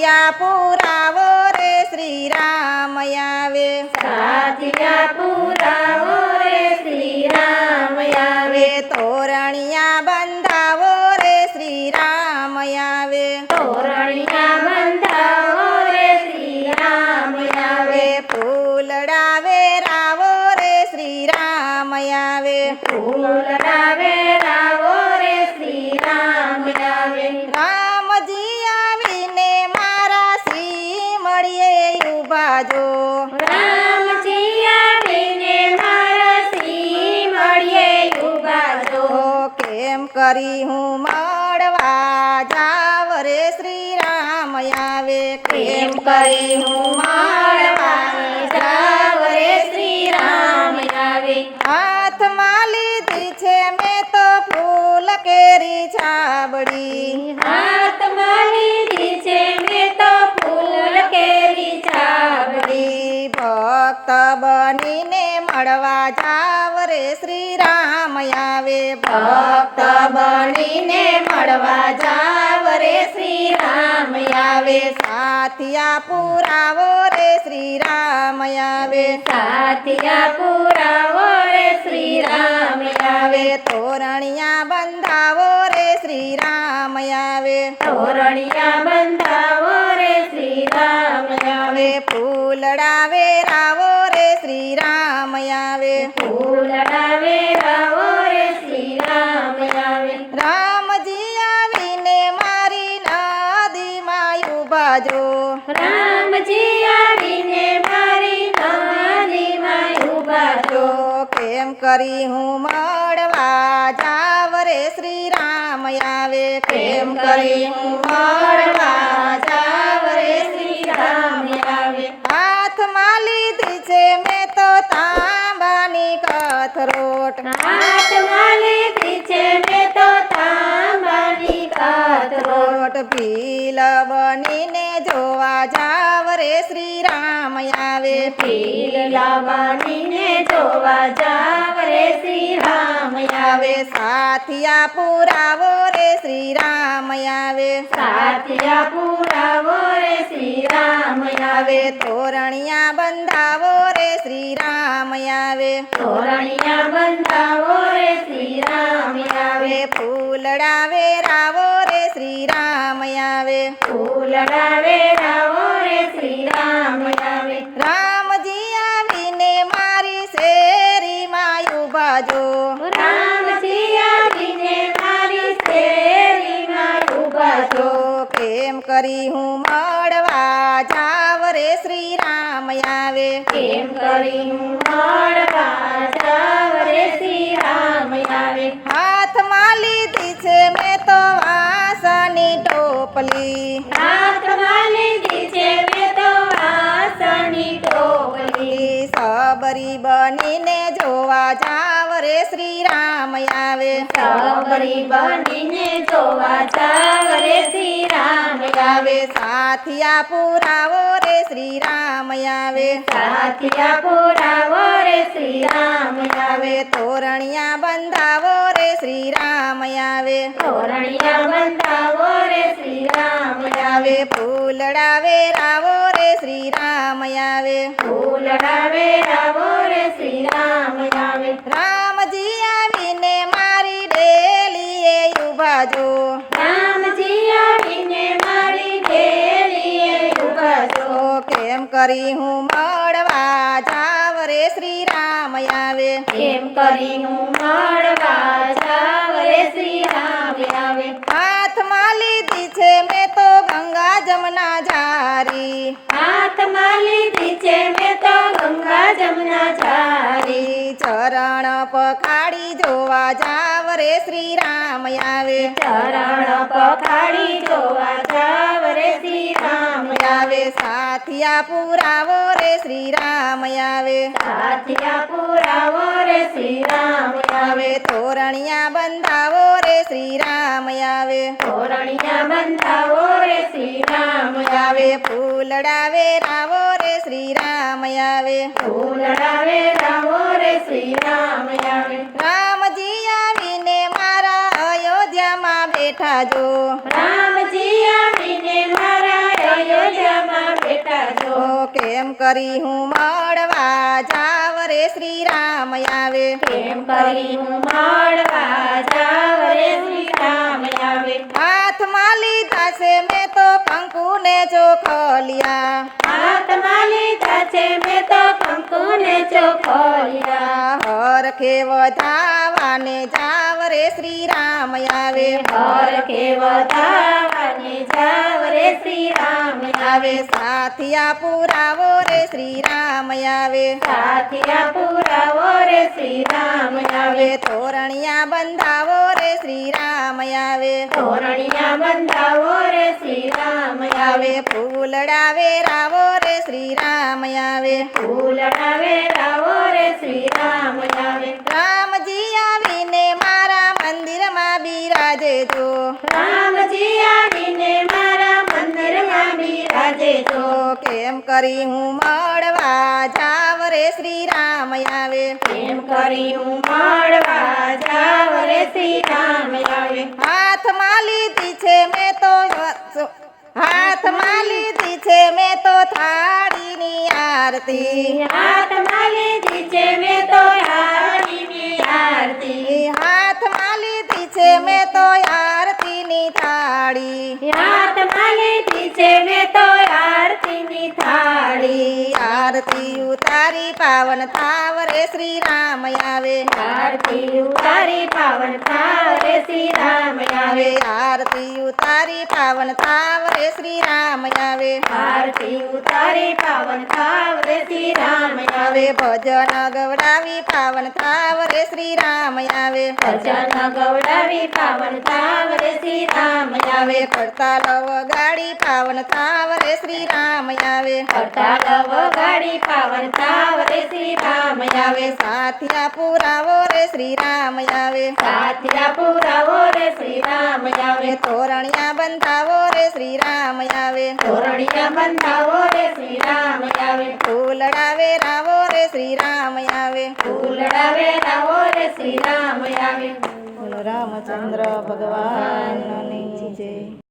સાથિયા પુરાવો રે શ્રી રામ આવે સાથિયા પુરાવો રે શ્રી રામ આવે તોરણિયા બંધાવો રે શ્રી રામ આવે તોરણિયા બંધાવો રે શ્રી રામ આવે ફૂલડા વેરાવો રે શ્રી રામ આવે ફૂલડા વેરાવો રે શ્રી રામ આવે રામજી આવીને મારા સી મળીએ ઉભા જો રામજી આવીને મારા સી મળીએ ઉભા જો કેમ કરી હું મળવા જાવ રે શ્રી રામ આવે કેમ કરી હું મળવા જાવ રે શ્રી રામ આવે હાથમાં લીધી છે મેં તો ફૂલ કેરી છાબડી હાથમાં લીધી છે મેં તો ફૂલ કેરી છાબડી ભક્ત બનીને મળવા જાવ રે શ્રી રામ આવે ભક્ત બનીને મળવા જાવ રે શ્રી રામ આવે સાથિયા પુરાવો રે શ્રી રામ આવે સાથિયા પુરાવો રે શ્રી રામ આવે તોરણિયા બંધાવો રે શ્રી રામ આવે તોરણિયા બંધાવો રે શ્રી રામ આવે ફૂલડા વેરાવો રે શ્રી રામ આવે ફૂલડા વેરાવો રે શ્રી રામ આવે રામજી આવીને મારી નદીમાં ઉભા જો રામજી આવીને મારી નદીમાં ઉભા જો કેમ કરી હું મળવા જાવ રે શ્રી રામ આવે કેમ કરી હું મળવા જાવ રે શ્રી રામ આવે હાથમાં લીધી છે મેં તો તાંબાની કથરોટ હાથમાં લીધી છે મેં તો તાંબાની કથરોટ ભીલ બનીને જોવા જાવ રે શ્રી રામ આવે પીલા બનીને જોવા જાવ રે શ્રી રામ આવે સાથિયા પુરાવો રે શ્રી રામ આવે સાથિયા પુરાવો રે શ્રી રામ આવે તોરણિયા બંધાવો રે શ્રી રામ આવે તોરણિયા બંધાવો રે શ્રી રામ આવે ફૂલડા વેરાવો રે શ્રી રામ આવે ફૂલડા વેરાવો રે શ્રી રામ આવે રામજી આવીને મારી શેરીમાં ઉભા જો રામજી આવીને મારી શેરીમાં ઉભા છો કેમ કરી હું મળવા જાવ રે શ્રી રામ આવે કેમ કરી હું મળવા જાવ રે શ્રી રામ આવે હાથમાં લીધી છે મેં તો વાસની ટોપલી હાથમાં લીધી છે મેં તો વાસની ટોપલી સબરી બનીને જોવા જાવ રે શ્રી રામ આવે સબરી બનીને જોવા જાવ રે શ્રી રામ આવે સાથિયા પુરાવો રે શ્રી રામ આવે સાથિયા પુરાવો રે શ્રી રામ આવે તોરણિયા બંધાવો રે શ્રી રામ આવે તોરણિયા બંધાવો રે શ્રી રામ આવે ફૂલડા વેરાવો રે શ્રી રામ આવે ફૂલડા વેરાવો રે શ્રી રામ આવે રામજી આવીને મારી ડેલીએ ઉભા જો રામજી આવીને મારી ડેલીએ ઉભા છો કેમ કરી હું મળવા જાવ રે શ્રી રામ આવે કેમ કરી હું મળવા જાવ રે શ્રી રામ આવે હાથમાં લીધી છે મેં તો ગંગા જમના જારી હાથમાં લીધી છે મેં તો ગંગા જમના જારી ચરણ પખાડી જોવા જાવ રે શ્રી રામ આવે ચરણ પખાડી જોવા જાવ રે શ્રી રામ આવે સાથિયા પુરાવો રે શ્રી રામ આવે સાથિયા પુરાવો રે શ્રી રામ આવે તોરણિયા બંધાવો રે શ્રી રામ આવે તોરણિયા બંધાવો રે શ્રી રામ આવે ફૂલડા વેરાવો રે શ્રી રામ આવે ફૂલડા વેરાવો રે શ્રી રામ આવે રામજી આવીને મારા અયોધ્યામાં બેઠા જો રામજી આવીને મારા અયોધ્યામાં બેઠા છો ઓ કેમ કરી હું મળવા જાવ રે શ્રી રામ આવે કેમ કરી હું મળવા જાવ રે શ્રી રામ આવે હાથમાં લીધા છે મેં તો કંકુ ને ચોખલિયા હાથમાં લીધા છે મેં તો કંકુને ચોખલિયા હરખે વધાવાને જાવ રે શ્રી રામ આવે હરખે વધાવાને જાવ રે શ્રી રામ આવે સાથિયા પુરાવો રે શ્રી રામ આવે સાથિયા પુરાવો રે શ્રી રામ આવે તોરણિયા બંધાવો રે શ્રી રામ આવે તોરણિયા બંધાવો રે શ્રી રામ આવે ફૂલડા વેરાવો રે શ્રી રામ આવે ફૂલડા વેરાવો રે શ્રી રામ આવે રામજી આવીને મારા મંદિરમાં બિરાજે જો રામજી આવીને મારા મંદિરમાં બિરાજે છો કેમ કરી હું મળવા જાવ રે શ્રી રામ આવે કેમ કરી હું મળવા જાવ રે શ્રી રામ આવે હાથમાં લીધી છે મેં તો હાથમાં લીધી છે મેં તો થાળીની આરતી હાથમાં લીધી છે મેં તો આરતીની આરતી હાથમાં લીધી છે મેં તો આરતીની થાળી હાથમાં લીધી છે મેં તો આરતીની થાળી આરતી ઉતારી પાવન થાવ રે શ્રી રામ આવે આરતી ઉતારી પાવન થાવ રે શ્રી રામ આવે આરતી ઉતારી પાવન થાવ રે શ્રી રામ આવે આરતી ઉતારી પાવન થાવ રે શ્રી રામ આવે ભજન ગવડાવી પાવન થાવ રે શ્રી રામ આવે ભજન ગવડાવી પાવન થાવ રે શ્રી રામ આવે કરતાલ વગાડી પાવન થાવ રે શ્રી રામ આવે કરતાલ વગાડી પાવન થાવ રે શ્રી રામ આવે સાથિયા પુરાવો રે શ્રી રામ આવે સાથિયા પુરાવો રે શ્રી રામ આવે તોરણિયા બંધાવો રે શ્રી રામ આવે તોરણિયા બંધાવો રે શ્રી રામ આવે ફૂલડા વેરાવો રે શ્રી રામ આવે ફૂલડા વેરાવો રે શ્રી રામ આવે રામચંદ્ર ભગવાનની જય